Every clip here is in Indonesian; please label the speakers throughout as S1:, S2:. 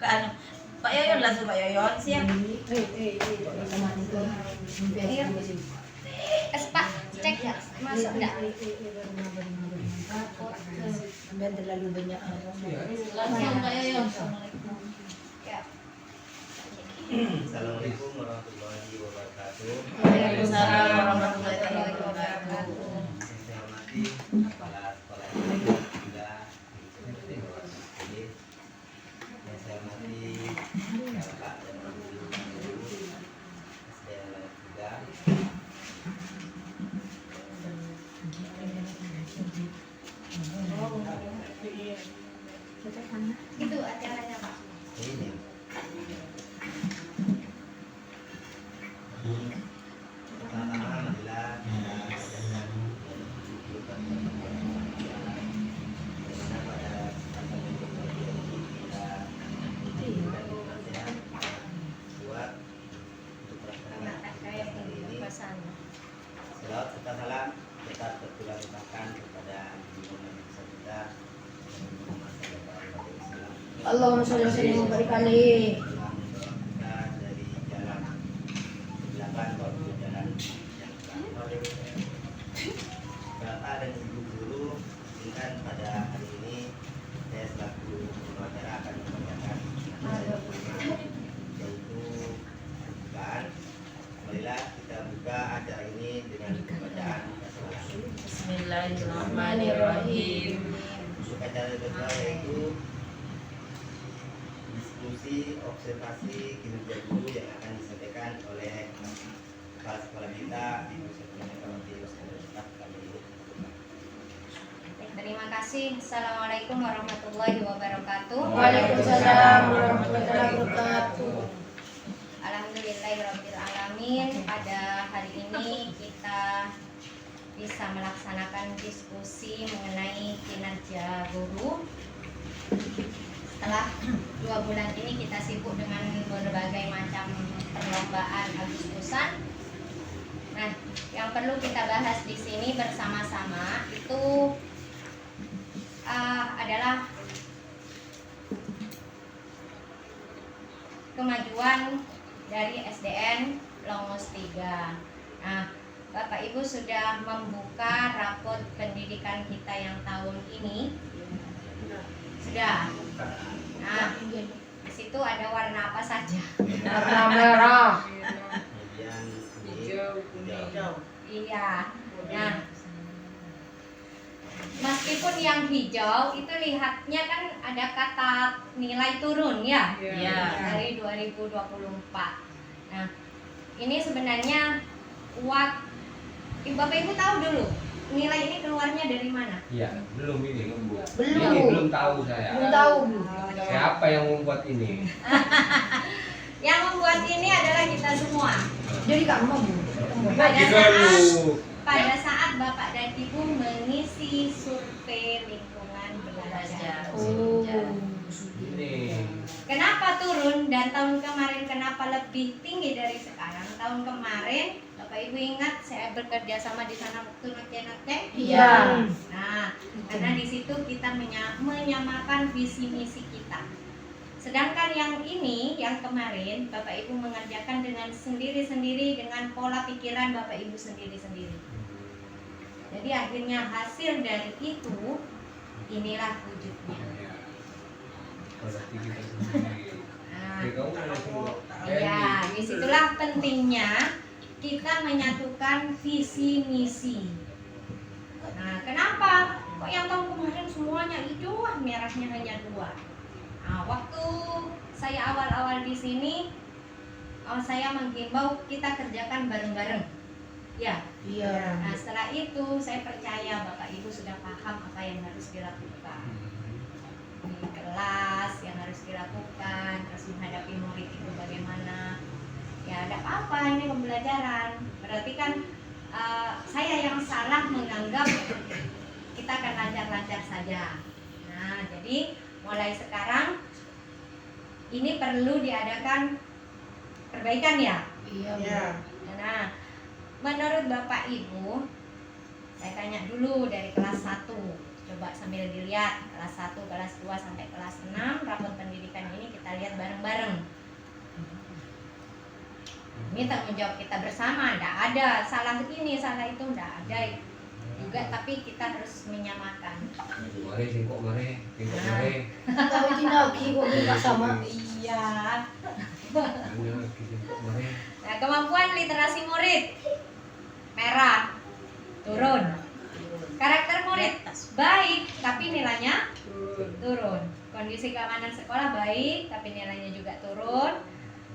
S1: Anu, Pak Yoyon langsung Pak Yoyon siap.
S2: Pak, cek ya, masuk enggak?
S1: Ambil terlalu banyak.
S2: Langsung Pak Yoyon. Ya.
S3: Assalamualaikum warahmatullahi wabarakatuh.
S1: Waalaikumsalam warahmatullahi wabarakatuh.
S3: Saya hormati kepala sekolah juga seperti Bapak Sekjen. Yang saya hormati Bapak dan Ibu SDN juga.
S2: Itu acaranya Pak.
S3: Ini pertama adalah Salawat serta salam tetap tercurahkan kepada Ibu Nabi kita
S1: Allahumma sholli wa sallim wa barik alaihi.
S3: dari jalan 8 ke jalan yang Bapak dan Ibu guru, dengan pada hari ini saya selaku pengacara akan membacakan yaitu pembukaan. Marilah kita buka acara ini dengan bacaan basmalah.
S1: Bismillahirrahmanirrahim.
S3: Untuk acara kedua yaitu diskusi observasi kinerja guru yang akan disampaikan oleh kepala sekolah kita Ibu Septiana Kawati Ustaz kami ini.
S2: Terima kasih. Assalamualaikum warahmatullahi wabarakatuh.
S1: Waalaikumsalam warahmatullahi wabarakatuh.
S2: Alhamdulillahirabbil alamin. Pada hari ini kita bisa melaksanakan diskusi mengenai kinerja guru. Setelah 2 bulan ini kita sibuk dengan berbagai macam perlombaan Agustusan. Nah, yang perlu kita bahas di sini bersama-sama itu adalah kemajuan dari SDN Longos 3. Nah, Bapak Ibu sudah membuka rapor pendidikan kita yang tahun ini. Sudah. Nah, di situ ada warna apa saja?
S1: Warna merah.
S3: Kemudian hijau.
S2: Iya. Nah, meskipun yang hijau itu lihatnya kan ada kata nilai turun ya, dari 2024. Nah, ini sebenarnya Bapak Ibu tahu dulu nilai ini keluarnya dari mana?
S4: Iya, belum ini.
S1: Belum.
S4: Ini belum tahu saya.
S1: Belum tahu.
S4: Siapa yang membuat ini?
S2: Yang membuat ini adalah kita semua.
S1: Jadi kamu Bu.
S2: Pada saat Bapak dan Ibu mengisi survei lingkungan belajar.
S1: Oh.
S4: Ini.
S2: Kenapa turun dan tahun kemarin kenapa lebih tinggi dari sekarang? Tahun kemarin Bapak Ibu ingat saya bekerja sama di sana waktu noceh-noceh?
S1: Iya.
S2: Nah, karena di situ kita menyamakan visi misi kita. Sedangkan yang ini, yang kemarin Bapak Ibu mengerjakan dengan sendiri-sendiri dengan pola pikiran Bapak Ibu sendiri-sendiri. Jadi akhirnya hasil dari itu inilah wujudnya.
S4: Berarti kita sendiri.
S2: Nah,
S4: Kamu langsung.
S2: iya, disitulah pentingnya kita menyatukan visi misi. Nah, kenapa? Kok yang tahun kemarin semuanya hijau, merahnya hanya 2? Nah, waktu saya awal-awal di sini, saya menghimbau kita kerjakan bareng-bareng. Ya.
S1: Iya.
S2: Nah, setelah itu saya percaya Bapak Ibu sudah paham apa yang harus dilakukan di kelas, yang harus dilakukan, terus menghadapi murid itu bagaimana. Ya, ada apa ini pembelajaran. Berarti kan saya yang salah menganggap kita akan lancar-lancar saja. Nah, jadi mulai sekarang ini perlu diadakan perbaikan ya.
S1: Iya.
S2: Nah, menurut Bapak Ibu, saya tanya dulu dari kelas 1. Coba sambil dilihat kelas 1, kelas 2 sampai kelas 6 rapor pendidikan ini kita lihat bareng-bareng. Ini tanggung jawab kita bersama, tidak ada salah ini, salah itu, tidak ada juga, tapi kita harus menyamakan.
S4: Mari singkok mari, singkok mari.
S1: Tahu tinagi kok nggak sama.
S2: Iya.
S4: Hanya singkok mari.
S2: Nah, kemampuan literasi murid merah turun. Karakter murid baik tapi nilainya turun. Kondisi keamanan sekolah baik tapi nilainya juga turun.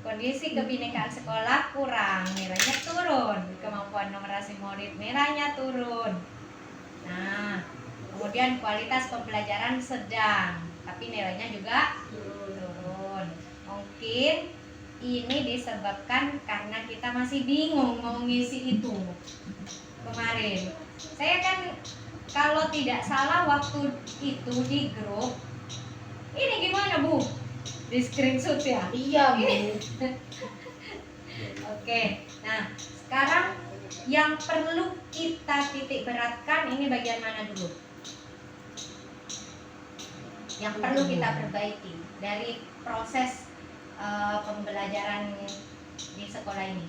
S2: Kondisi kebinekaan sekolah kurang, nilainya turun. Kemampuan numerasi murid nilainya turun. Nah, kemudian kualitas pembelajaran sedang tapi nilainya juga turun. Mungkin ini disebabkan karena kita masih bingung mau ngisi itu kemarin. Saya kan kalau tidak salah waktu itu di grup ini gimana Bu? Di screenshot ya?
S1: Iya, Bu.
S2: Oke, nah sekarang yang perlu kita titik beratkan ini bagian mana dulu? Yang perlu kita perbaiki dari proses pembelajaran di sekolah ini.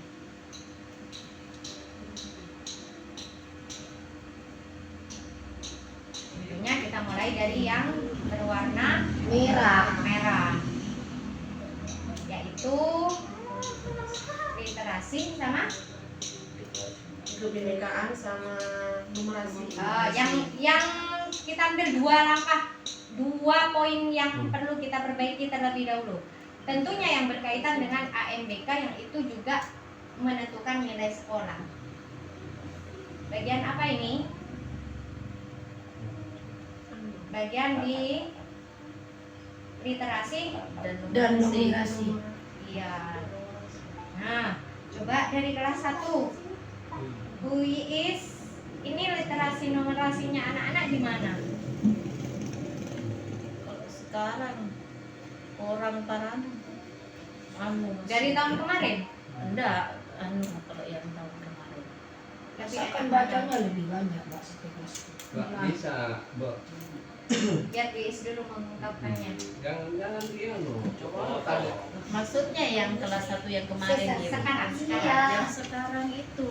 S2: Tentunya kita mulai dari yang berwarna merah, yaitu literasi sama
S5: kebinekaan sama numerasi.
S2: yang kita ambil 2 langkah, 2 poin yang perlu kita perbaiki terlebih dahulu. Tentunya yang berkaitan dengan AMBK yang itu juga menentukan nilai sekolah. Bagian apa ini? Bagian di literasi
S1: Dan numerasi.
S2: Iya. Nah, coba dari kelas 1 Bu Iis, ini literasi numerasinya anak-anak gimana?
S5: Kalau sekarang orang parah
S2: Dari tahun kemarin?
S5: enggak kalau yang tahun kemarin.
S1: Rasakan bacanya lebih banyak, Mbak, sampai kelas
S4: Nggak bisa, Mbak.
S2: Biar Bu Iis dulu mengungkapkannya.
S4: Jangan dia loh. Coba tanya.
S5: Maksudnya yang kelas 1 yang kemarin ya.
S2: Sekarang.
S5: Yang sekarang itu.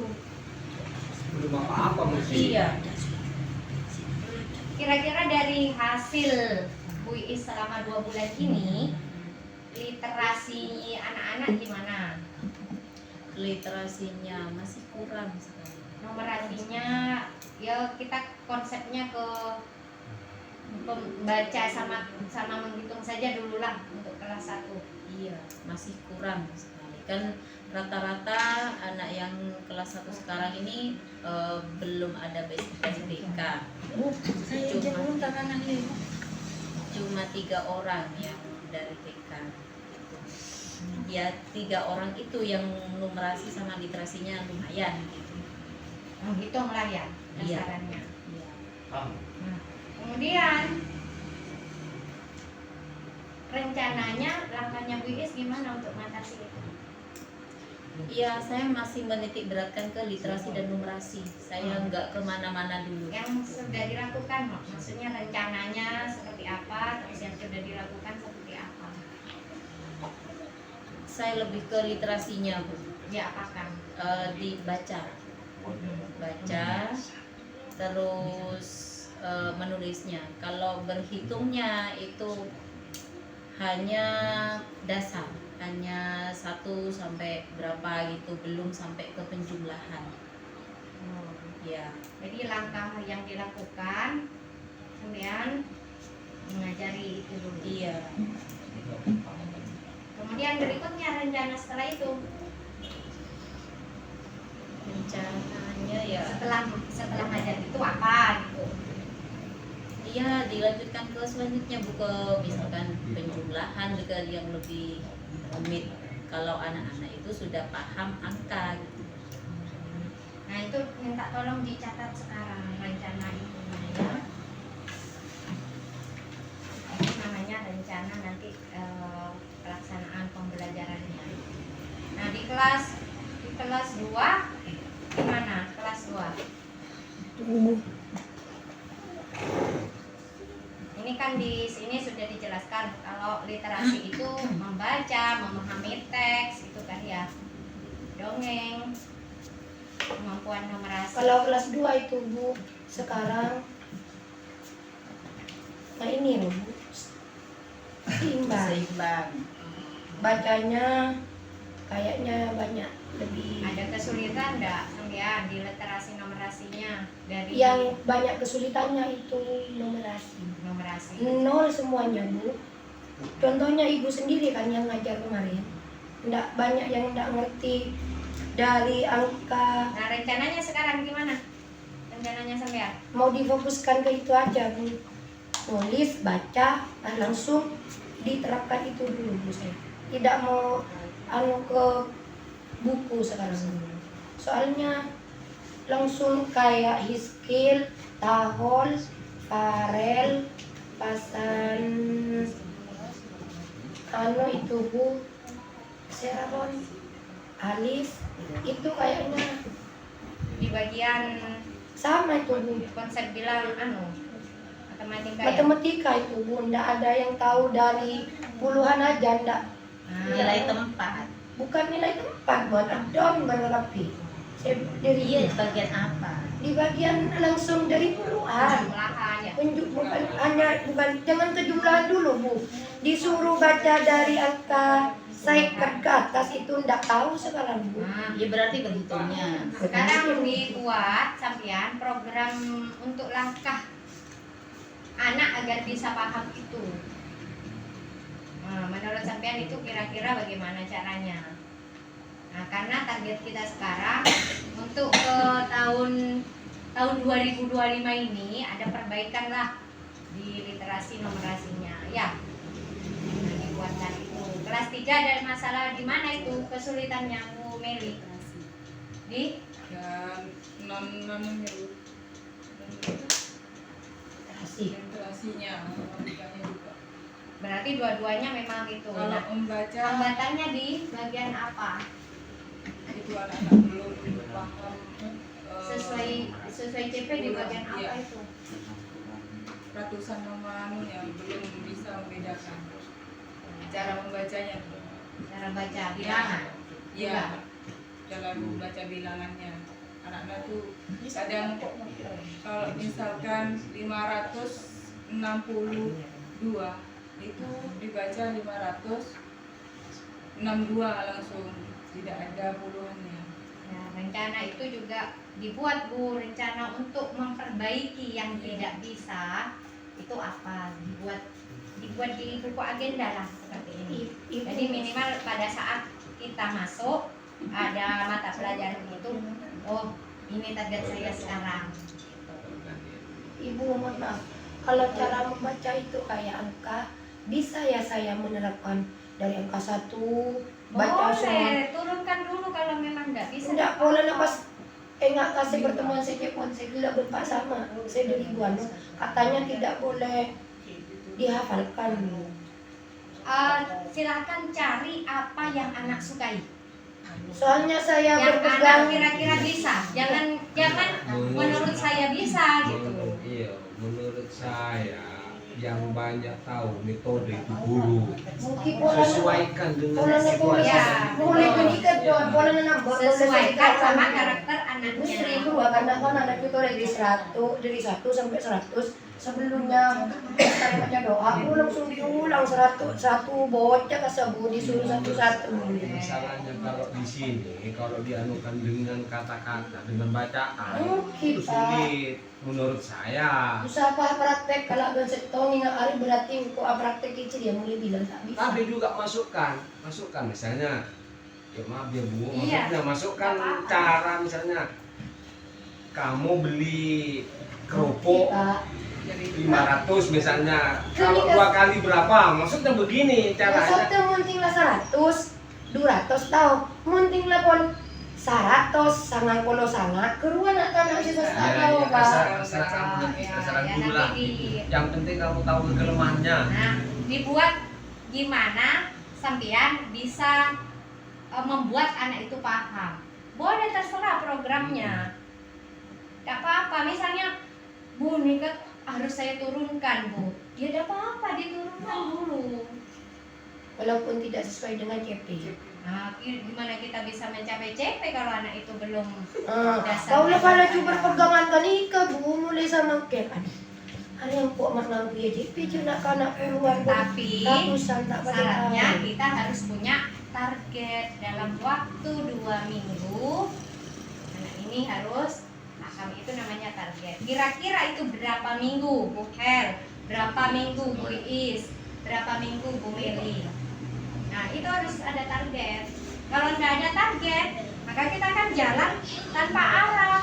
S4: Belum apa-apa mesti.
S5: Iya.
S2: Kira-kira dari hasil Bu Iis selama 2 bulan ini, literasi anak-anak gimana?
S5: Literasinya masih kurang sekali.
S2: Numerasinya ya kita konsepnya ke membaca sama menghitung saja dulu lah untuk kelas 1.
S5: Iya, masih kurang sekali. Kan rata-rata anak yang kelas 1 sekarang ini belum ada SPK. Cuma 3 orang yang dari TK. Ya 3 orang itu yang numerasi sama literasinya lumayan gitu.
S2: Menghitung lah ya
S5: Iya.
S2: kasarannya.
S5: Iya.
S2: Nah, kemudian rencananya langkahnya Bu Iis gimana untuk mengatasi itu?
S5: Iya, saya masih menitik beratkan ke literasi dan numerasi. Saya nggak kemana-mana dulu.
S2: Yang sudah dilakukan, maksudnya rencananya seperti apa, terus yang sudah dilakukan seperti apa?
S5: Saya lebih ke literasinya, Bu.
S2: Diapakan?
S5: Dibaca, terus menulisnya. Kalau berhitungnya itu hanya dasar, hanya 1 sampai berapa gitu, belum sampai ke penjumlahan. Ya.
S2: Jadi langkah yang dilakukan, kemudian mengajari itu dulu.
S5: Iya.
S2: Kemudian berikutnya rencana setelah itu,
S5: Rencananya ya,
S2: setelah ngajar itu apa gitu?
S5: iya dilanjutkan ke selanjutnya, buka misalkan penjumlahan juga yang lebih rumit. Kalau anak-anak itu sudah paham angka gitu.
S2: Nah itu minta tolong dicatat sekarang rencana itu ya. Ini namanya rencana nanti pelaksanaan pembelajarannya. Nah di kelas 2 gimana? Kelas 2 kan di sini sudah dijelaskan kalau literasi itu membaca, memahami teks itu kan ya. Dongeng, kemampuan numerasi.
S1: Kalau kelas 2 itu Bu, sekarang nah ini loh Bu, seimbang.
S5: Seimbang.
S1: Bacanya kayaknya banyak lebih.
S2: Ada kesulitan enggak sampean di literasi numerasinya dari
S1: Yang banyak kesulitannya itu numerasi.
S2: numerasi?
S1: Nol semuanya Bu. Contohnya ibu sendiri kan yang ngajar kemarin. Nggak banyak yang nggak ngerti dari angka.
S2: Nah, rencananya sekarang gimana? Rencananya sampean?
S1: Mau difokuskan ke itu aja Bu. Nulis, baca, langsung diterapkan itu dulu Bu saya. Tidak mau ke buku sekarang. Soalnya langsung kayak Hiskil, Tahol, Farel, Pasan, itu Bu, Serabon, Alif, itu kayaknya
S2: Di bagian
S1: sama itu Bu.
S2: konsep bilang matematika ya?
S1: Matematika itu Bu, ndak ada yang tahu dari puluhan aja, ndak.
S5: Nilai tempat.
S1: Bukan nilai tempat buat adon menerapi. Saya dari
S5: Iya, bagian apa?
S1: di bagian langsung dari puluhan.
S2: Jumlahan ya.
S1: Bukan jangan kejumlahan dulu Bu. Disuruh baca dari angka saikat ke atas itu ndak tahu sekarang Bu.
S2: Nah,
S5: Ya berarti berhitungnya.
S2: sekarang dibuat sampean program untuk langkah anak agar bisa paham itu. Nah, menurut sampean itu kira-kira bagaimana caranya? Nah, karena target kita sekarang untuk ke tahun 2025 ini ada perbaikan lah di literasi numerasinya, ya. Nah, dibuatkan itu. Kelas 3 ada masalah di mana itu kesulitannya Bu Meli? Di
S6: dan non-nonnya Bu.
S1: Asik.
S6: Literasinya, matematikanya juga.
S2: berarti dua-duanya memang itu.
S6: Kalau
S2: Nah,
S6: membaca
S2: hambatannya di bagian apa?
S6: itu anak-anak belum paham
S2: Sesuai CP di bagian apa
S6: iya.
S2: itu?
S6: Ratusan nama yang belum bisa membedakan cara membacanya tuh.
S2: Cara baca bilangan.
S6: Iya, dalam membaca bilangannya anak-anak tuh kadang kalau misalkan 562 itu dibaca 562 langsung, tidak ada puluhannya.
S2: Nah, rencana itu juga dibuat Bu, rencana untuk memperbaiki yang tidak bisa itu apa? Dibuat di buku agenda lah seperti ini. Jadi minimal pada saat kita masuk ada mata pelajaran itu, oh ini target saya sekarang.
S1: Ibu mohon maaf, kalau cara membaca itu kayak angka, bisa ya saya menerapkan dari angka 1 baca semua.
S2: Boleh, turunkan dulu kalau memang nggak bisa.
S1: Tidak boleh lepas nggak kasih pertemuan saya pun saya tidak berpak sama saya dari Ibu Anu katanya tidak boleh dihafalkan.
S2: Silakan cari apa yang anak sukai.
S1: Soalnya saya
S2: Yang anak
S1: berpegang
S2: kira-kira bisa. Jangan menurut saya bisa gitu.
S4: Iya, menurut saya yang banyak tahu metode itu guru.
S1: mungkin pola
S4: Sesuaikan dengan
S1: polanya
S4: situasi.
S2: Ya.
S1: mulai meningkat doang polanya nambah
S2: Sesuaikan sama karakter
S1: Mesti
S2: anaknya.
S1: dua karena kan anak itu dari 1 sampai 100 sebelumnya kita baca doa aku langsung diulang 100 satu bocah kesebu disuruh satu-satu.
S4: Masalahnya kalau di sini, kalau dianukan dengan kata-kata, dengan bacaan,
S1: Mungkin
S4: itu sulit menurut saya.
S1: Usaha praktek kalau abang setong ingat hari berarti kok praktek kecil dia mulai bilang tak bisa.
S4: Tapi juga masukkan misalnya, ya maaf ya Bu,
S2: Iya.
S4: maksudnya masukkan
S2: Nggak apa-apa.
S4: cara misalnya kamu beli kerupuk
S1: Kita
S4: 500 misalnya, kalau 2 kali berapa? Maksudnya begini caranya.
S1: satu muntinglah 100 200 tahu muntinglah pon 100 sangat polo sangat keruan akan sih
S4: Ya,
S1: tahu
S4: ya,
S1: Pak.
S4: kasaran
S2: Ya,
S4: guru lah.
S2: nanti
S4: Yang penting kamu tahu kelemahannya.
S2: Nah, dibuat gimana sampean bisa membuat anak itu paham. Boleh terserah programnya. Gak apa-apa, misalnya Bu nih harus saya turunkan, Bu. Ya tidak apa-apa, diturunkan dulu.
S1: Walaupun tidak sesuai dengan CP.
S2: Nah, gimana kita bisa mencapai CP kalau anak itu belum
S1: Kau lah kalau coba pegangan kan ika Bu mulai sama ken. Ada yang kok makna dia CP cuma anak puluhan
S2: Tapi
S1: ratusan tak pada
S2: syaratnya
S1: tahu.
S2: kita harus punya target dalam waktu 2 minggu. Anak ini harus paham, itu namanya target. Kira-kira itu berapa minggu, Bu Her? Berapa minggu, Bu Iis? Berapa minggu, Bu Meli? Nah, itu harus ada target. Kalau nggak ada target, maka kita akan jalan tanpa arah.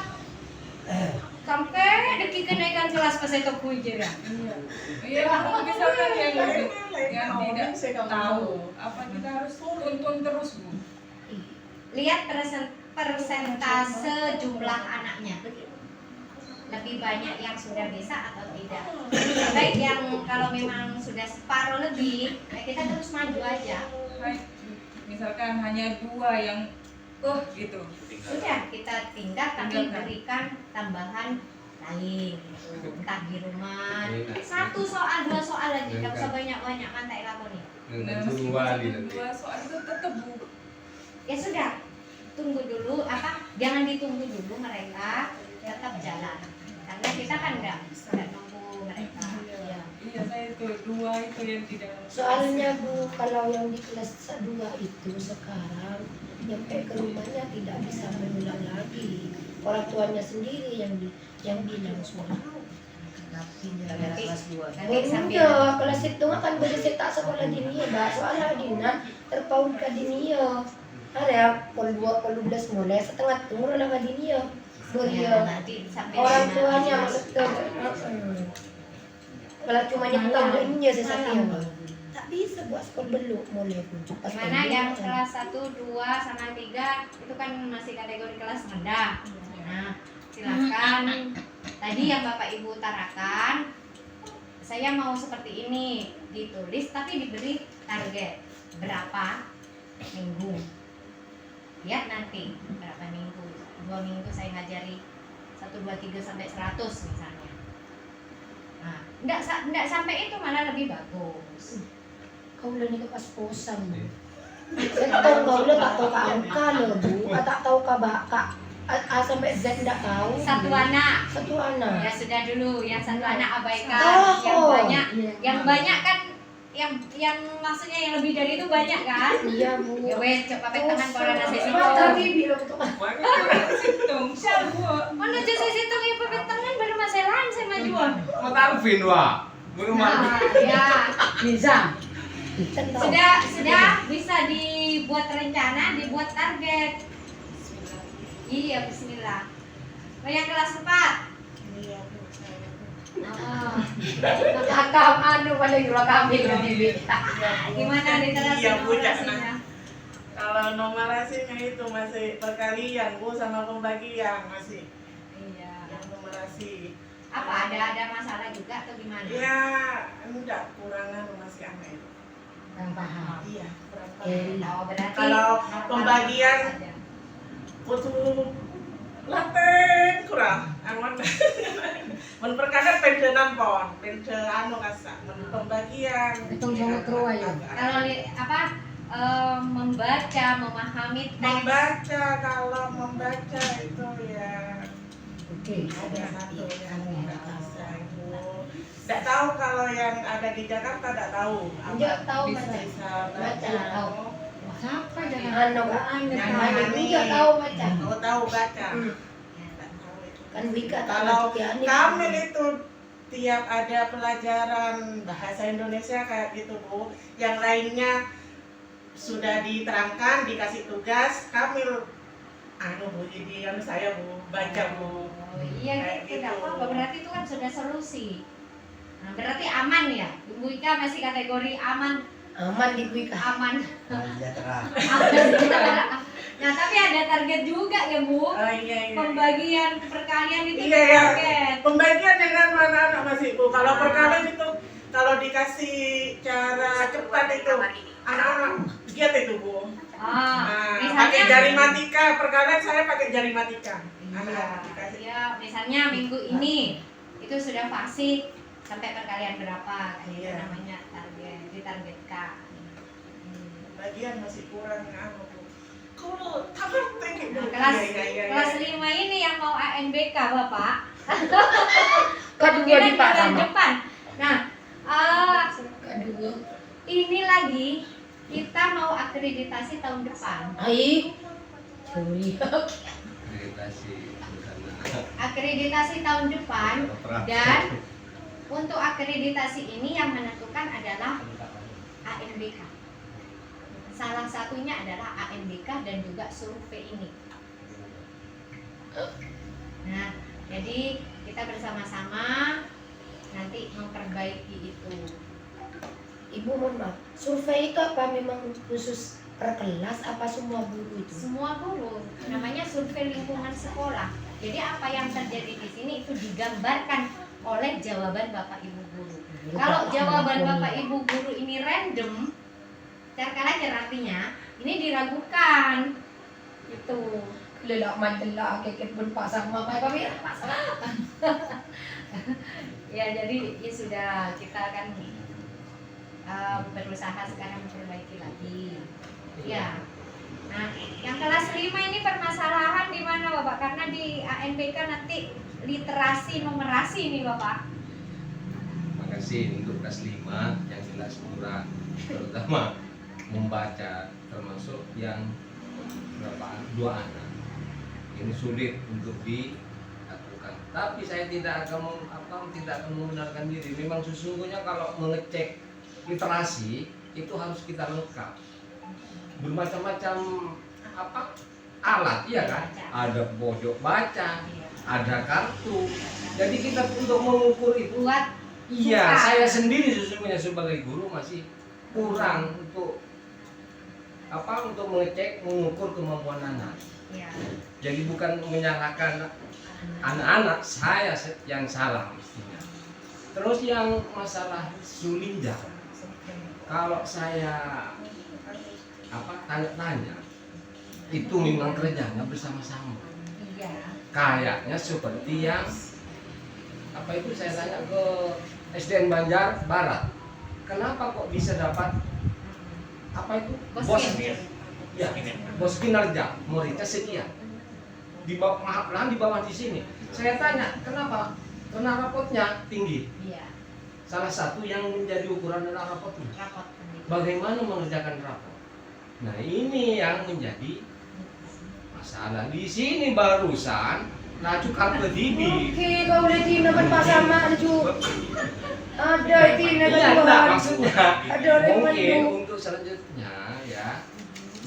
S2: Sampai detik kenaikan kelas pas itu kuijer.
S6: Iya, kalau misalkan yang tidak tahu, apa kita harus tuntun terus, Bu?
S2: Lihat persentase jumlah anaknya. Lebih banyak yang sudah bisa atau tidak. Baik yang kalau memang sudah separuh lebih, ya kita terus maju aja.
S6: Baik, misalkan hanya 2 yang gitu.
S2: Sudah kita tindak tapi
S6: Tinggalkan.
S2: berikan tambahan lain gitu. Entah di rumah. 1 soal, 2 soal aja, nggak usah banyak-banyak kan tak lakoni.
S6: Nah,
S4: Dulu wali nanti.
S6: 2 soal itu tetap, Bu.
S2: Ya sudah, tunggu dulu jangan ditunggu dulu mereka, tetap jalan. Karena kita kan nggak nunggu mereka. Ya.
S6: Iya, saya itu 2 itu yang tidak.
S1: Soalnya Bu, kalau yang di kelas 2 itu sekarang nyampe ke rumahnya tidak bisa berulang lagi. Orang tuanya sendiri yang bilang suara.
S2: Nanti sambil
S1: Bunda, kelas itu kan boleh tak sekolah dinia, Mbak. Soalnya Dina terpaut ke dinia. Ada pol 12 mulai setengah turun lah ke dinia.
S2: ya, nanti sampai
S1: Orang
S2: Dina
S1: tuanya
S2: jelas.
S1: betul. Kalau cuma nyetok ini sesatnya. Tak bisa buat sekolah belum mulai pun cepat.
S2: Gimana yang kelas 1, 2, sama 3 itu kan masih kategori kelas rendah. Nah, silakan. Tadi yang Bapak Ibu utarakan, saya mau seperti ini, ditulis tapi diberi target berapa minggu. Lihat nanti berapa minggu. 2 minggu saya ngajari 1, 2, 3 sampai 100 misalnya. Nah, enggak sampai itu malah lebih bagus.
S1: Kau udah nikah pas-posan, Bu. Saya tahu kau udah tak tahu kak angka loh, Bu. Tak tahu kak A sampai Z tidak tahu.
S2: Satu anak.
S1: Satu anak.
S2: Ya sudah dulu, yang satu anak abaikan,
S1: Oh,
S2: yang banyak,
S1: iya.
S2: yang banyak kan, yang maksudnya yang lebih dari itu banyak kan?
S1: Iya, Bu.
S2: Ya wes, coba tangan kalau ada sesi
S1: Tadi bilang tuh.
S6: Hitung, siapa, Bu?
S2: mana jadi situ ya pepet tangan baru masalah saya majuan.
S4: Mau tarufin wah. Belum
S2: Nah, ya
S1: Bisa.
S2: sudah bisa dibuat rencana, dibuat target. Iya, Bismillah. Yang kelas 4. Kakak paling kami lebih. Gimana literasi
S7: Iya, Bu,
S2: numerasinya?
S7: Kalau numerasinya itu masih perkalian, Bu, sama pembagian masih
S2: Iya.
S7: yang numerasi.
S2: Apa ada masalah juga atau gimana?
S7: Ya, enggak kurangan masih anak itu.
S1: Kurang paham.
S7: Iya, kurang paham.
S2: Oh, berarti
S7: Kalau pembagian
S2: saja.
S7: butuh laten kurang. Aman. Men perkara pensiunan pon, pensiun anu kasa, men pembagian.
S1: Hitung sama kru aja.
S2: Kalau membaca, memahami teks.
S7: Kalau membaca itu ya
S1: Oke.
S7: ada satu yang nggak bisa Ibu. Nggak tahu kalau yang ada di Jakarta nggak tahu.
S1: Nggak tahu
S7: bisa
S1: baca.
S7: bisa
S1: Baca,
S7: baca.
S1: tahu.
S6: Siapa jangan
S1: Anu kak
S7: Yang
S1: Anu
S7: ini.
S1: juga tahu baca.
S7: Oh tahu baca.
S1: Hmm.
S7: Nggak tahu itu.
S1: Kan Wika tak
S7: Kalau
S1: baca pianis.
S7: Kamil itu tiap ada pelajaran bahasa Indonesia kayak gitu Bu, yang lainnya sudah diterangkan, dikasih tugas, Kamil anu Bu, jadi anu saya Bu, baca Bu.
S2: Oh iya,
S7: Kayak
S2: gitu. Nggak
S7: gitu.
S2: apa-apa. Berarti itu kan sudah solusi. Nah, berarti aman ya? Ibu Ika masih kategori aman,
S1: Aman di Wika.
S2: aman.
S3: sejahtera.
S2: Nah, tapi ada target juga ya, Bu.
S7: Oh iya iya.
S2: Pembagian perkalian itu
S7: Iya ya.
S2: target.
S7: Pembagian dengan anak-anak masih Bu. Kalau perkalian itu kalau dikasih cara cepat itu anak-anak giat itu Bu.
S2: Ah,
S7: Nah, pakai
S2: misalnya
S7: jari matika, perkalian saya pakai jari matika.
S2: Iya,
S7: Anak-anak dikasih.
S2: iya, misalnya minggu ini itu sudah fasih sampai perkalian berapa, kayak gitu
S7: Iya.
S2: namanya ditargetkan.
S7: Bagian masih kurang anu Bu. Kalau tamat kayak
S2: Nah,
S7: gitu.
S2: kelas
S7: Iya.
S2: kelas 5 ini yang mau ANBK Bapak.
S1: Kedua di Pak
S2: bulan
S1: sama.
S2: depan. Nah,
S1: Kedua.
S2: ini lagi kita mau akreditasi tahun depan.
S1: Ai. Curi.
S4: Akreditasi
S2: Akreditasi tahun depan,
S4: bukan
S2: dan untuk akreditasi ini yang menentukan adalah ANBK. Salah satunya adalah ANBK dan juga survei ini. Nah, jadi kita bersama-sama nanti memperbaiki itu.
S1: Ibu mohon maaf, survei itu apa memang khusus per kelas apa semua guru itu?
S2: Semua guru, namanya survei lingkungan sekolah. Jadi apa yang terjadi di sini itu digambarkan oleh jawaban Bapak Ibu guru. Kalau jawaban Bapak Ibu guru ini random, terkadang artinya ini diragukan. Gitu.
S1: Lelak manjelak keket pun Pak sama Pak kami Pak sama.
S2: Ya jadi ya sudah, kita akan berusaha sekarang memperbaiki lagi. Ya. Nah, yang kelas 5 ini permasalahan di mana Bapak? Karena di ANBK nanti literasi numerasi nih Bapak.
S4: Makasih untuk kelas 5 yang jelas kurang, terutama membaca, termasuk yang berapa 2 anak. Ini sulit untuk dilakukan. Tapi saya tidak akan membenarkan diri. Memang sesungguhnya kalau mengecek literasi itu harus kita lengkap. Bermacam-macam alat, iya kan? Ada pojok baca, ada kartu. Jadi kita untuk mengukur itu,
S2: Buat
S4: iya,
S2: suka.
S4: saya sendiri sesungguhnya sebagai guru masih kurang untuk untuk mengecek, mengukur kemampuan anak.
S2: ya.
S4: Jadi bukan menyalahkan anak-anak, saya yang salah mestinya. Terus yang masalah sulinja, kalau saya tanya-tanya, itu memang kerjanya bersama-sama.
S2: Iya.
S4: Kayaknya seperti yang itu saya tanya ke SDN Banjar Barat, kenapa kok bisa dapat bos ya, bos kinerja muridnya sekian, di bawah di sini. Saya tanya kenapa, karena rapotnya tinggi.
S2: Iya.
S4: Salah satu yang menjadi ukuran adalah rapotnya.
S2: Rapot pendidikan.
S4: Bagaimana mengerjakan rapot? Nah, ini yang menjadi masalah. Di sini barusan laju kartu didik.
S1: Oke, kau lihat ini dapat Pak sama lucu. Ada ini
S4: Iya,
S1: negara.
S4: enggak, maksudnya
S1: Ada orang
S4: mungkin
S1: Bandung.
S4: untuk selanjutnya ya,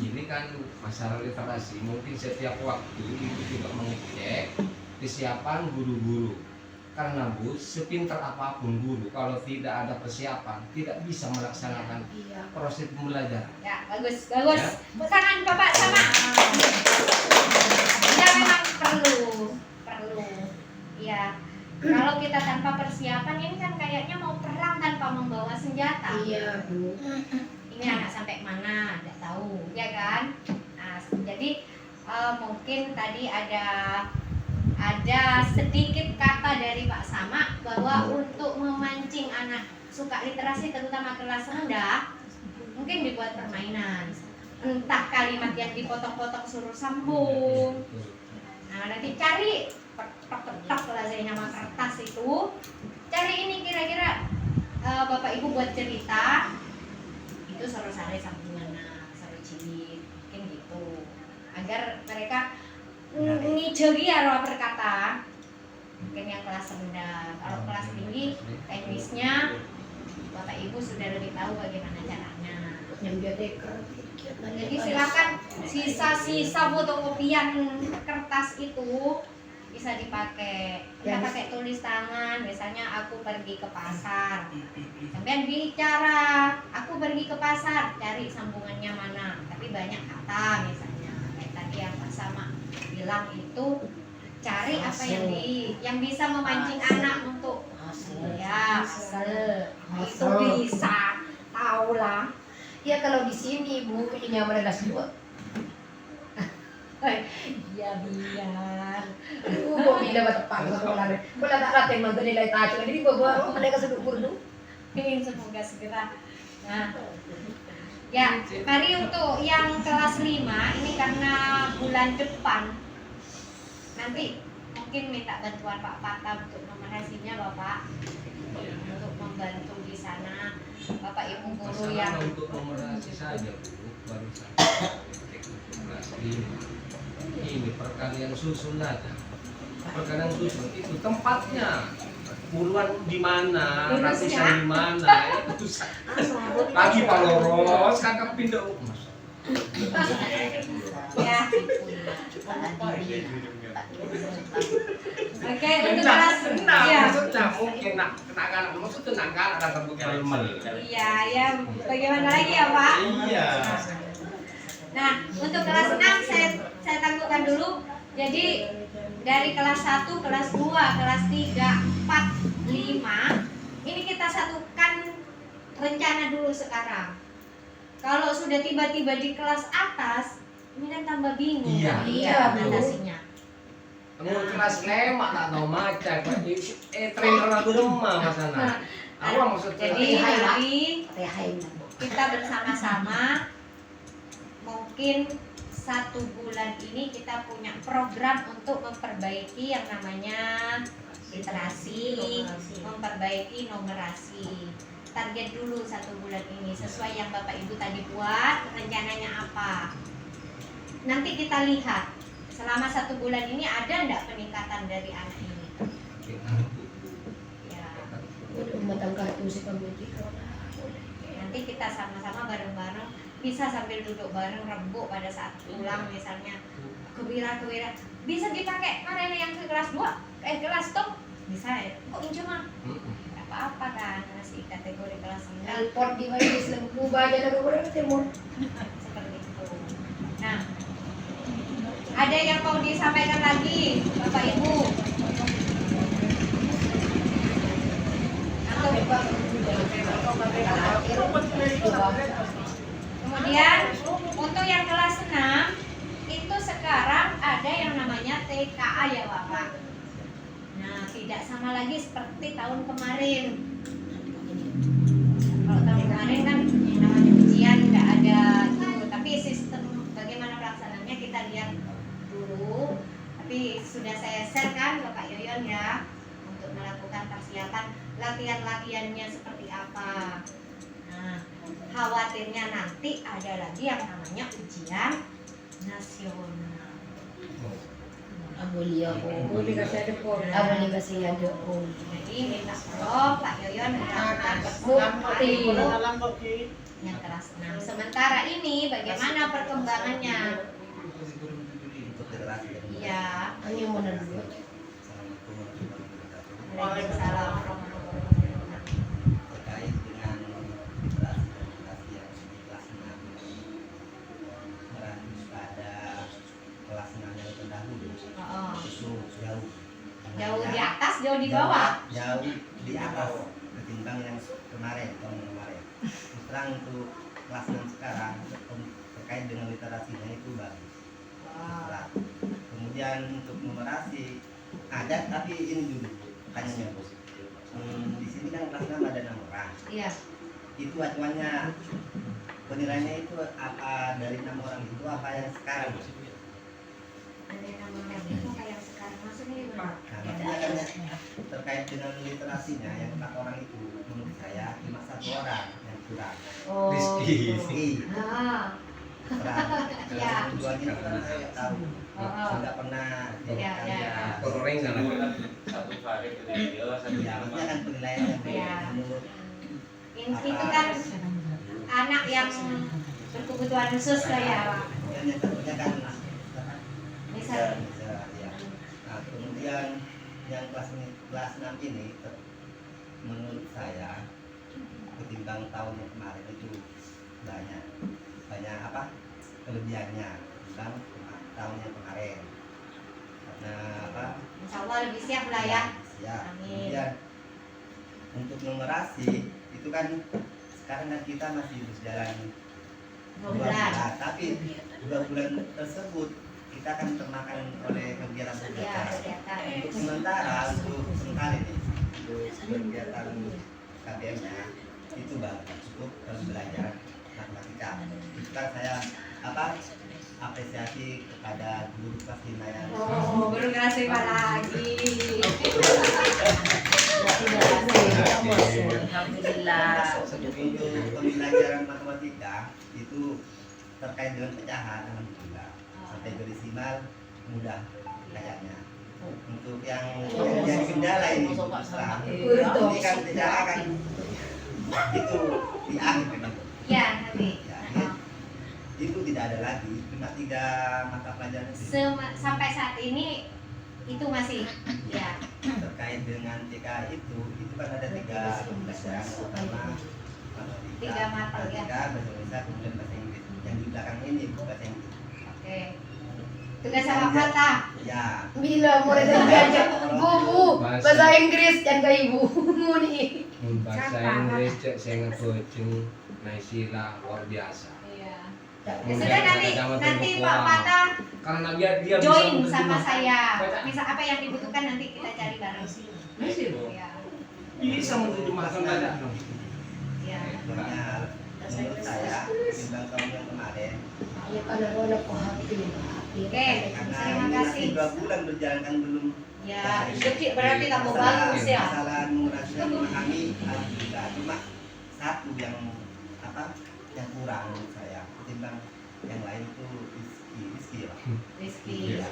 S4: ini kan masalah literasi, mungkin setiap waktu ibu juga mengecek kesiapan guru-guru. Karena Bu, sepintar apapun guru, kalau tidak ada persiapan, tidak bisa melaksanakan
S1: Iya.
S4: proses pembelajaran.
S2: Ya, bagus, bagus.
S4: Ya.
S2: Tepuk tangan Bapak sama. Ya memang perlu. Ya. Kalau kita tanpa persiapan ini kan kayaknya mau perang tanpa membawa senjata.
S1: Iya, Bu.
S2: Ini anak sampai mana, tidak tahu, ya kan? Nah, jadi mungkin tadi ada sedikit kata dari Pak Sama bahwa untuk memancing anak suka literasi terutama kelas rendah mungkin dibuat permainan, entah kalimat yang dipotong-potong suruh sambung. Nah, nanti cari petok lazanya nama kertas itu, cari ini kira-kira Bapak Ibu buat cerita itu suruh sare sambungan, suruh cilik, mungkin gitu, agar mereka ngijeli ya roh berkata. Mungkin yang kelas rendah, kalau kelas tinggi teknisnya Bapak Ibu sudah lebih tahu bagaimana caranya.
S1: Yang biadeka.
S2: Jadi silakan sisa-sisa fotokopian kertas itu bisa dipakai. Kita pakai tulis tangan, misalnya aku pergi ke pasar. Sampai bicara, aku pergi ke pasar, cari sambungannya mana. Tapi banyak kata misalnya. Kayak tadi yang Pak Sama bilang itu cari apa yang bisa memancing anak untuk ya asal itu bisa tahu lah.
S1: Ya kalau di sini Bu, ini yang adalah 2.
S2: Ya biar.
S1: Kung bila matapang sa wala rin. Wala na natin man nila itacho. Hindi ba ba? Mereka sa dukuro.
S2: Semoga segera. Nah, ya, mari untuk yang kelas 5 ini karena bulan depan nanti mungkin minta bantuan Pak Pata untuk nominasinya Bapak, untuk membantu di sana Bapak Ibu guru
S4: Masalah
S2: yang
S4: untuk numerasi saja Bu, baru saja kelas 5. Ini perkalian susun aja. Perkalian susun itu tempatnya. Puluhan di mana,
S2: Lurusnya.
S4: ratusan di mana, itu lagi paloros, kakak pindah Mas.
S2: ya. Oke, untuk kelas ya.
S4: Maksudnya mungkin tenaga, maksud tenaga ada satu kelmal.
S2: Iya, ya. Bagaimana lagi ya, Pak?
S4: Iya.
S2: Nah, untuk kelas 6 saya tangguhkan dulu. Jadi dari kelas 1, kelas 2, kelas 3, 4, 5 ini kita satukan rencana dulu sekarang. Kalau sudah tiba-tiba di kelas atas, ini kan tambah bingung.
S4: Iya,
S2: adaptasinya.
S4: Kamu kelas 5 tak tahu maca, trainer aku demam masana. Apa maksudnya?
S2: Jadi nanti
S1: Rehain.
S2: kita bersama-sama mungkin 1 bulan ini kita punya program untuk memperbaiki yang namanya literasi, memperbaiki numerasi. Target dulu 1 bulan ini sesuai yang Bapak Ibu tadi buat, rencananya apa. Nanti kita lihat selama 1 bulan ini ada enggak peningkatan dari anak ini. Ya,
S1: Matang kartu si pamilya ko.
S2: nanti kita sama-sama bareng-bareng bisa sambil duduk bareng rembuk pada saat pulang misalnya kewira bisa dipakai mana yang ke kelas 2 kelas top bisa ya kok ini cuma nggak apa-apa kan masih kategori kelas 9
S1: Alport di mana Islam Kuba aja na ko timur.
S2: seperti itu. Nah, ada yang mau disampaikan lagi Bapak Ibu kemudian untuk yang kelas 6 itu sekarang ada yang namanya TKA ya Bapak. Nah, tidak sama lagi seperti tahun kemarin. Kalau tahun kemarin kan yang namanya ujian nggak ada itu, tapi sistem bagaimana pelaksanaannya kita lihat dulu. Tapi sudah saya share kan Bapak Yoyon ya untuk melakukan persiapan latihan-latihannya seperti apa. Nah, khawatirnya nanti ada lagi yang namanya ujian nasional.
S1: Abuli ako.
S6: Boleh kasi ada po.
S1: Abuli kasi ada ko.
S2: Jadi minta tolong Pak Yoyon melakukan
S7: Lambok
S2: yang kelas 6. Sementara ini bagaimana perkembangannya?
S3: Untuk generasi yang muda.
S2: Iya.
S1: Ano yung muna dulu?
S3: Assalamualaikum warahmatullahi wabarakatuh.
S2: Waalaikumsalam warahmatullahi wabarakatuh.
S3: Terkait dengan literasi komunikasi yang di kelas 6 ini merangus pada kelas 6 yang terdahulu
S2: Oh,
S3: itu jauh
S2: jauh di atas, jauh di bawah.
S3: jauh di atas ketimbang yang kemarin tahun kemarin. Terus terang untuk kelas 6 sekarang terkait dengan literasinya itu bagus.
S2: Wow.
S3: Nah, kemudian untuk numerasi ada, tapi ini dulu pertanyaannya bos. Di sini kan kelas 6 ada 6 orang.
S2: Iya.
S3: Itu acuannya penilaiannya itu apa dari 6 orang itu apa yang sekarang? Bos?
S2: Ada yang namanya itu kayak sekarang maksudnya gimana?
S3: Nah, maksudnya kan terkait dengan literasinya yang 4 orang itu menurut saya cuma 1 orang yang kurang.
S2: Oh.
S3: Rizky.
S2: Ah.
S3: Kurang.
S2: Ya.
S3: Tujuannya itu kan saya nggak tahu.
S2: Oh.
S3: Sudah pernah
S2: Ya, ya.
S4: Orang sana.
S3: Ya, maksudnya kan penilaiannya
S2: Ya.
S3: menurut
S2: Itu kan anak yang berkebutuhan khusus lah ya.
S3: kemudian yang satunya kan
S2: Misal.
S3: ya. Nah, kemudian yang kelas 6 ini menurut saya ketimbang tahun yang kemarin itu banyak apa kelebihannya ketimbang tahun yang kemarin karena apa
S2: Insya Allah lebih siap lah ya.
S3: siap.
S2: Amin.
S3: Kemudian untuk numerasi itu kan sekarang kan kita masih berjalan
S2: 2 bulan.
S3: tapi 2 bulan tersebut kita akan termakan oleh kegiatan
S2: Ya,
S3: belajar.
S2: kegiatan.
S3: Untuk sementara untuk ini untuk kegiatan KBM-nya itu cukup belajar matematika. Itu kan saya apresiasi kepada guru kelas 5 yang
S2: Oh, guru kelas 5 lagi.
S5: Alhamdulillah.
S3: untuk pembelajaran matematika itu terkait dengan pecahan alhamdulillah sampai gerisimal mudah kayaknya. Untuk yang jadi kendala ini Islam, ini kan tidak akan itu di akhir begitu.
S2: Ya, nanti.
S3: Ya, itu tidak ada lagi cuma 3 mata pelajaran itu.
S2: Sampai saat ini itu masih ya.
S3: Terkait dengan TK itu kan ada 3 pelajaran pertama matematika,
S2: 3 mata, ya.
S3: bahasa Indonesia, kemudian bahasa Inggris. Yang di belakang ini bahasa Inggris.
S2: Oke. Tugas sama kata.
S3: Ya.
S1: Bila murid diajak bu bahasa Inggris dan ke ibu nih.
S4: Bahasa Inggris cek saya ngepoceng naisila luar biasa.
S2: Iya.
S1: Ya,
S2: Ya sudah nanti Pak Fatah
S4: Karena dia
S2: join
S4: bisa
S2: sama
S4: menerima.
S2: saya.
S4: Baca.
S2: Bisa apa yang dibutuhkan nanti kita cari bareng.
S4: Masih loh.
S2: Iya.
S4: Bisa menerjemahkan banyak dong.
S2: Iya.
S3: Pokoknya menurut saya timbang tahun yang kemarin
S1: Ya karena anak hati.
S2: Oke,
S3: karena
S2: terima
S3: ini
S2: kasih.
S3: masih 2 bulan berjalan kan belum
S2: Ya,
S5: Sedikit berarti tambah bagus ya.
S3: kesalahan merasa memahami alhamdulillah cuma satu yang yang kurang menurut saya ketimbang yang lain itu Rizky lah.
S2: Rizky.
S4: Iya.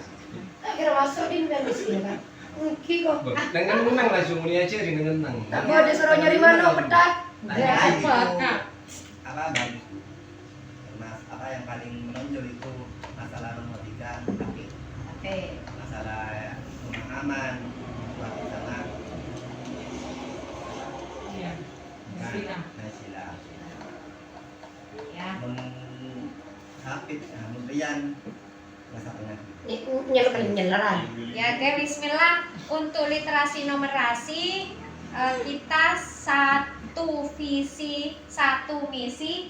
S1: Tak kira masuk di Indonesia kan. Mungkin kok.
S4: Dengan menang langsung punya ciri dengan menang.
S1: Tak mau ada suruh nyari mana petak.
S3: Nah,
S1: Ya,
S3: itu
S1: apa?
S3: bagus mas yang paling menonjol itu masalah matematika tapi
S2: Oke.
S3: masalah pemahaman buat sama Naisila
S2: Ya.
S3: Hafid Mudrian bahasa tengah
S1: Nyalaran.
S2: Ya, oke, bismillah. Untuk literasi numerasi kita satu visi, satu misi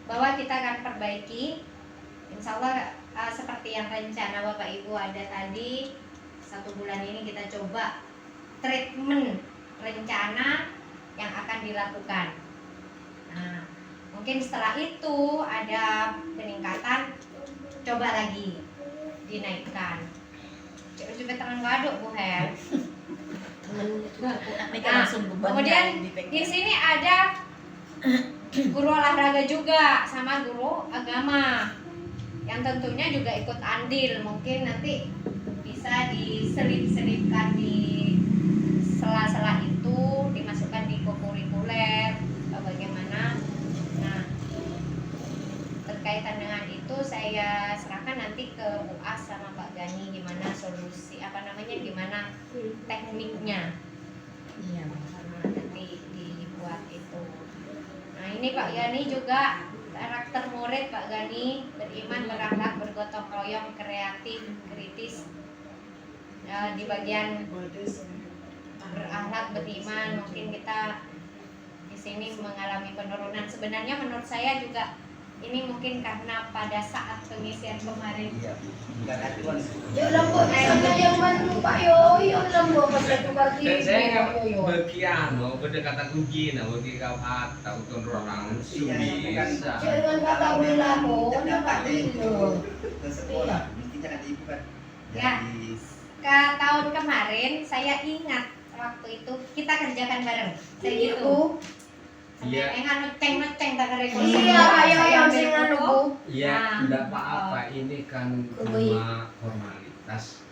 S2: bahwa kita akan perbaiki. Insya Allah seperti yang rencana Bapak Ibu ada tadi, 1 bulan ini kita coba treatment rencana yang akan dilakukan. Nah, mungkin setelah itu ada peningkatan, coba lagi dinaikkan. Coba terang waduk Bu Her. Nah, kemudian di sini ada guru olahraga juga sama guru agama yang tentunya juga ikut andil. Mungkin nanti bisa diselip-selipkan di sela-sela itu, dimasukkan di kurikuler bagaimana. Nah, berkaitan dengan itu saya serahkan nanti ke Bu As sama Pak Gani gimana solusi gimana tekniknya.
S5: Iya.
S2: Nanti dibuat itu. Nah, ini Pak Gani juga karakter murid Pak Gani, beriman, berakhlak, bergotong royong, kreatif, kritis. Di bagian berakhlak, beriman, mungkin kita di sini mengalami penurunan. Sebenarnya menurut saya juga ini mungkin karena pada saat pengisian kemarin.
S3: Iya, bukan acuan.
S1: Yo lambok sama yang manu Pak yo lambok pas tukar
S4: Dan saya nggak
S1: yo.
S4: berkiano, beda kata kunci, nah bagi kau atau tuan orang bisa.
S1: Jangan kata ulah kok,
S3: Jangan
S1: Pak
S3: pakai
S1: itu.
S3: ke sekolah, mestinya kan ibu kan.
S2: Ya.
S3: Jadi
S2: Ke tahun kemarin saya ingat waktu itu kita kerjakan bareng. Saya gitu.
S1: Itu.
S4: Iya.
S2: Ngeceng tak ada
S1: Iya kayak yang sing anu Bu.
S4: Ya,
S2: Nah.
S4: tidak apa-apa. Ini kan cuma formalitas.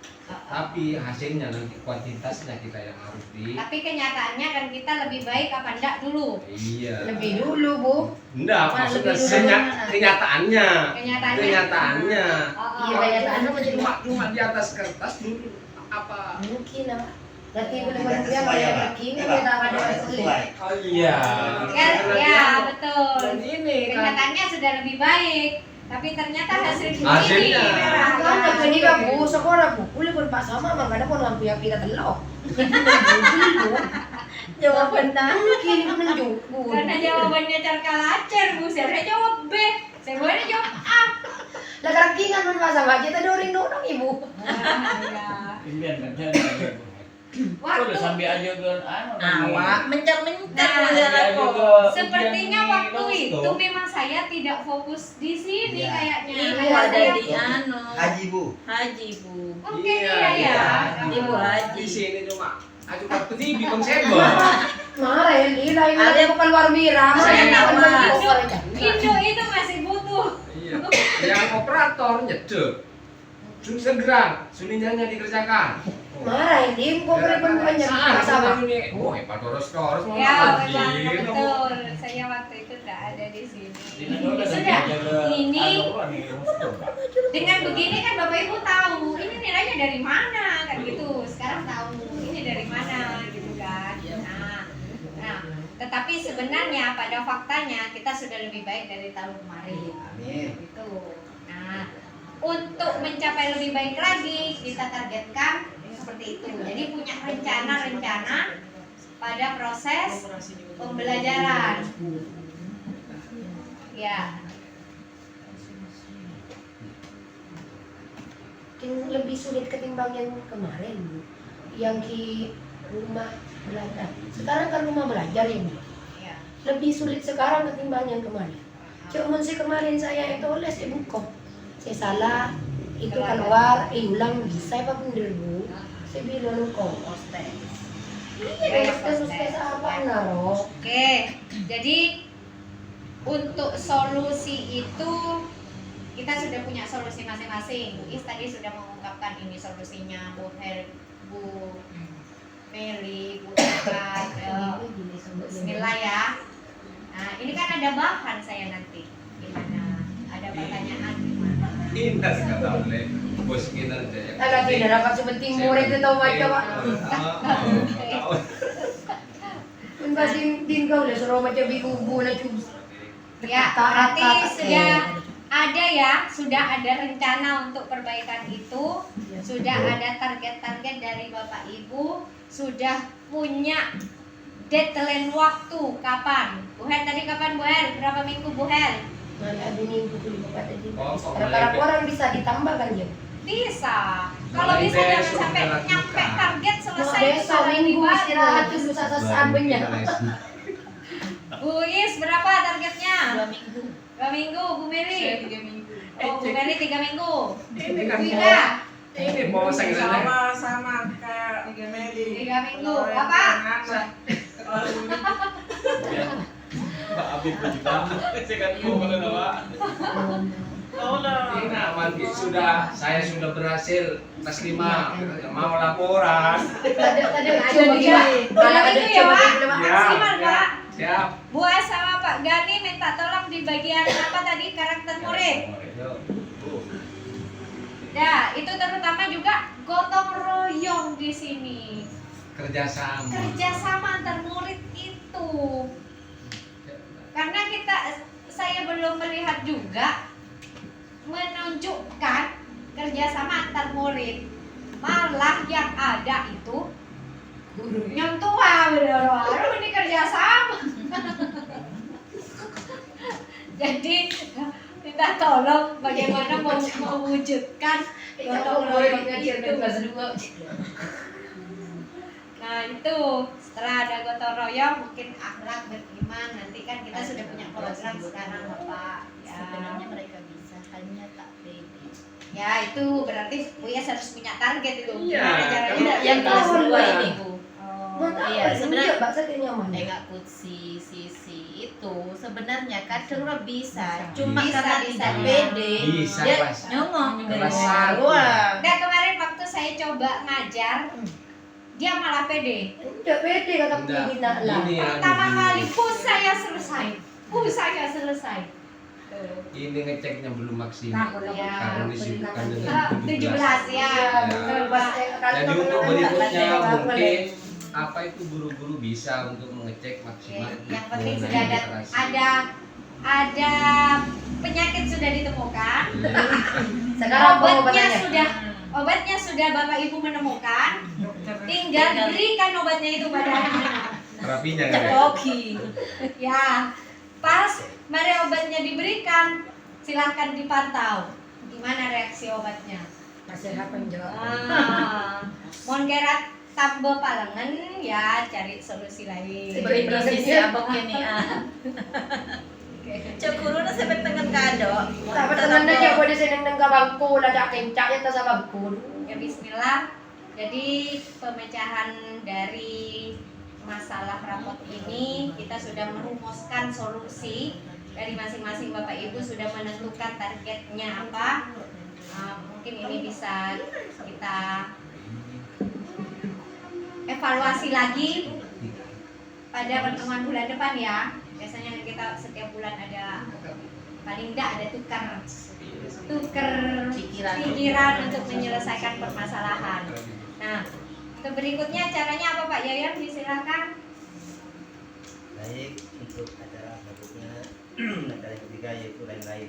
S4: Tapi hasilnya nanti kuantitasnya kita yang harus di.
S2: Tapi kenyataannya kan kita lebih baik apa enggak dulu?
S4: Iya.
S1: Lebih dulu Bu.
S4: Enggak,
S5: Wah,
S4: maksudnya
S5: lebih dulu mana?
S4: kenyataannya.
S2: Kenyataannya.
S4: Kenyataannya.
S2: Oh,
S1: Iya
S2: oh.
S1: kenyataan menjadi
S4: Cuma di atas kertas dulu apa?
S1: mungkin ah. Berarti boleh
S3: tidak
S1: manusia
S3: sesuai ya, Pak.
S1: kayak gini
S3: Iya,
S1: kita
S3: Pak.
S1: ada
S3: Tidak sesuai.
S4: Oh iya.
S2: Ya, betul.
S4: Dan ini kan
S2: Kenyataannya sudah lebih baik, tapi ternyata hasilnya
S4: Hasilnya.
S2: ini merah.
S1: Kan ada ini kan Bu, sekolah Bu. Boleh berpak sama mah ada pun lampu yang kita telok.
S5: Jawaban nah.
S1: Mungkin menunjuk Bu.
S2: Karena jawabannya cerkalacer, Bu. Saya jawab B. Saya boleh jawab A.
S1: Lah kaki ingat berbahasa Mbak Cita doring dong ibu.
S2: Ya.
S8: Impian kan saya.
S2: Waktu
S8: sambil aja ke
S5: Awak mencar-mencar
S2: Nah,
S5: jalan kok.
S2: sepertinya waktu itu memang saya tidak fokus di sini
S3: Iya.
S2: kayaknya.
S5: Ibu
S2: Kayak
S5: ada
S2: saya-
S5: di anu.
S3: Haji Bu.
S5: Haji, Bu.
S2: Oke,
S4: Iya,
S2: iya ya.
S4: iya.
S5: Ibu Haji.
S4: Di sini cuma acu kartu TV konsep.
S1: Kemarin di lain
S5: Ada-
S1: ada bukan luar mira.
S5: Saya
S1: Mana
S5: nama.
S1: yang cover aja.
S2: Indo itu masih butuh.
S4: Iya. Yang operator nyedek. Segera, sulinyannya dikerjakan.
S1: Marahin di cover pun banyak sama.
S4: Oh, hebat terus mau
S2: Ya,
S4: lagi.
S2: memang betul. Saya waktu itu tidak ada di sini.
S8: Sudah.
S2: Sudah. Ini dengan begini kan Bapak Ibu tahu ini nilainya dari mana kan gitu. Sekarang tahu ini dari mana gitu kan. Nah, tetapi sebenarnya pada faktanya kita sudah lebih baik dari tahun kemarin.
S3: Amin.
S2: Gitu. Nah, untuk mencapai lebih baik lagi kita targetkan seperti itu. Jadi punya rencana-rencana pada proses pembelajaran. Ya.
S1: Mungkin lebih sulit ketimbang yang kemarin Bu. Yang di rumah belajar. Sekarang kan rumah belajar ya Bu.
S2: Ya.
S1: Lebih sulit sekarang ketimbang yang kemarin. Cuma si kemarin saya itu les ibu kok. Saya salah itu keluar, ulang bisa apa bener Bu? Saya bilang kok. Iya, tes apa naro?
S2: Oke. Jadi untuk solusi itu kita sudah punya solusi masing-masing. Bu Is tadi sudah mengungkapkan ini solusinya, Bu Meli, Bu Eka, Bu Bismillah ya. Nah, ini kan ada bahan saya nanti. Gimana? Ada pertanyaan gimana?
S4: Indah kata oleh bos kinerja yang
S1: Agak tidak dapat sepenting murid itu tahu macam Pak. Pun pasti tinggal lah suruh macam ibu lah cuma.
S2: Ya, berarti sudah ada rencana untuk perbaikan itu, sudah ada target-target dari Bapak Ibu, sudah punya deadline waktu kapan? Bu Her tadi kapan Bu Her? Berapa minggu Bu Her?
S1: Mana ada minggu tuh kata di.
S4: Oh, kok
S1: Berapa
S4: mulai
S1: orang bisa ditambahkan ya?
S2: Bisa. Kalau
S4: Mulai
S2: bisa jangan
S4: besok
S2: sampai
S4: kita lakukan.
S2: nyampe target selesai
S1: Besok
S2: sekarang
S1: minggu
S2: dibantu.
S1: istirahat dulu sabenya.
S2: Bu Is berapa targetnya?
S5: 2 minggu.
S2: 2 minggu, Bu Meli.
S6: Saya 3 minggu.
S2: Oh, Bu Meli 3 minggu.
S4: Ini kan
S2: Bu Ida.
S4: ini mau saya
S7: Sama kayak Meli.
S2: 3 minggu. Apa?
S8: Pak Abi pun juga. Saya kan mau nama.
S4: ini aman saya sudah berhasil tes 5 mau laporan.
S1: Tadi
S2: Ada
S1: coba
S2: dia.
S1: gimana?
S2: Malam itu ya, Pak.
S4: Ya,
S2: Maksimal, Pak.
S4: Siap.
S2: Bu As sama Pak Gani minta tolong di bagian apa tadi karakter murid. Nah, itu terutama juga gotong royong di sini.
S4: Kerjasama.
S2: Kerjasama antar murid itu. Karena saya belum melihat juga menunjukkan kerjasama antar murid. Malah yang ada itu yang tua bener ini kerjasama. Jadi minta tolong bagaimana mau mewujudkan gotong royongnya itu. Nah itu setelah ada gotong royong mungkin akhlak beriman nanti kan kita sudah punya program sekarang Bapak. Ya.
S5: Sebenarnya mereka bisa, hanya tak pede.
S2: Ya itu berarti Bu Yas harus punya target itu.
S4: Iya,
S2: Gimana caranya?
S4: kalau
S5: Yang kelas
S1: tahun
S5: 2
S1: lah.
S5: ini, Bu.
S2: Oh,
S5: Iya, sebenarnya-
S1: Mbak saya nyaman.
S5: Enggak Kutsi, Sisi itu sebenarnya kadang orang bisa,
S2: Bisa.
S5: cuma
S2: Bisa,
S5: karena
S2: bisa.
S5: tidak pede,
S4: Bisa,
S5: dia
S4: kelas.
S5: nyongong
S4: Kelas
S5: dari
S4: satu.
S5: luar.
S2: Nah kemarin waktu saya coba ngajar, dia malah pede.
S1: Udah pede kata
S4: Enggak.
S1: pembina lah.
S4: Ini
S2: Pertama
S4: anu,
S2: kali,
S4: gini.
S2: saya selesai. Saya selesai. Tuh.
S4: Ini ngeceknya belum maksimal.
S2: Ya.
S4: Karena disibukkan dengan
S2: Ah, 17 ya.
S4: Ya.
S2: Betul, Pak.
S4: Jadi untuk berikutnya
S1: Boleh.
S4: mungkin apa itu guru-guru bisa untuk mengecek
S2: Oke,
S4: maksimal.
S2: yang penting
S4: mengenai
S2: sudah
S4: literasi.
S2: ada penyakit sudah ditemukan.
S1: Sekarang
S2: Obatnya sudah Bapak Ibu menemukan. Tinggal berikan obatnya itu pada anak-anak.
S4: Terapinya kan ya?
S5: Cekoki.
S2: Ya, pas mari obatnya diberikan, silahkan dipantau Gimana reaksi obatnya?
S1: Masih harapan jawab.
S2: Mohon kerat tambah palengan ya cari solusi lain.
S5: Sebagai prosesnya abang ini Cok guru na sampai tengah kado.
S1: Tapi tenan na siya pwede sinang nang kabangko, lada kencak yan sa bangko.
S2: Ya bismillah. Jadi pemecahan dari masalah rapot ini kita sudah merumuskan solusi dari masing-masing Bapak Ibu sudah menentukan targetnya apa. Mungkin ini bisa kita evaluasi lagi pada pertemuan bulan depan ya. Biasanya kita setiap bulan ada paling tidak ada tukar pikiran untuk menyelesaikan permasalahan. Nah, untuk berikutnya caranya apa Pak Yayan? Silakan.
S3: Baik, untuk acara berikutnya acara yang ketiga yaitu lain-lain.